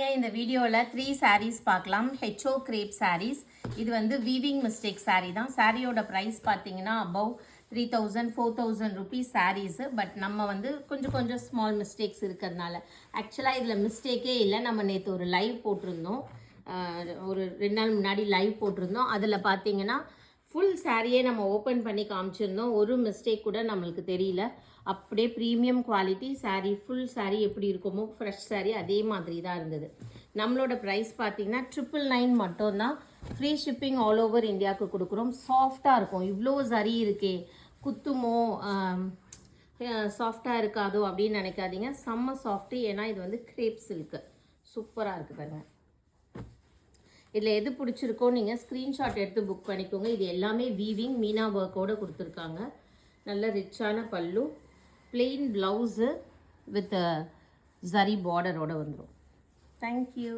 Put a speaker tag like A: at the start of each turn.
A: வாங்க இந்த வீடியோவில் 3 sarees பார்க்கலாம். HO crepe sarees. இது வந்து weaving mistake saree தான். சாரியோட ப்ரைஸ் பார்த்தீங்கன்னா above 3000 4000 rupees sarees. பட் நம்ம வந்து கொஞ்சம் ஸ்மால் மிஸ்டேக்ஸ் இருக்கிறதுனால ஆக்சுவலாக இதில் மிஸ்டேக்கே இல்லை. நம்ம நேற்று ஒரு லைவ் போட்டிருந்தோம், ஒரு 2 நாள் முன்னாடி லைவ் போட்டிருந்தோம். அதில் பார்த்தீங்கன்னா ஃபுல் சாரியே நம்ம ஓப்பன் பண்ணி காமிச்சிருந்தோம். ஒரு மிஸ்டேக் கூட நம்மளுக்கு தெரியல. அப்படியே premium quality sari, full sari எப்படி இருக்குமோ ஃப்ரெஷ் சாரீ அதே மாதிரி தான் இருந்தது. நம்மளோட ப்ரைஸ் பார்த்தீங்கன்னா 999 மட்டும்தான். ஃப்ரீ ஷிப்பிங் ஆல் ஓவர் இந்தியாவுக்கு கொடுக்குறோம். சாஃப்டாக இருக்கும். இவ்வளோ சரி இருக்கே, குத்துமோ சாஃப்டாக இருக்காதோ அப்படின்னு நினைக்காதீங்க. செம்ம சாஃப்ட்டு. ஏன்னா இது வந்து கிரேப் சில்க்கு சூப்பராக இருக்குது பாருங்கள். இதில் எது பிடிச்சிருக்கோ நீங்கள் ஸ்க்ரீன்ஷாட் எடுத்து புக் பண்ணிக்கோங்க. இது எல்லாமே வீவிங் மீனா ஒர்க்கோடு கொடுத்துருக்காங்க. நல்ல ரிச்சான பல்லு, பிளெயின் ப்ளவுஸு வித் ஜரி பார்டரோடு வந்துடும். தேங்க்யூ.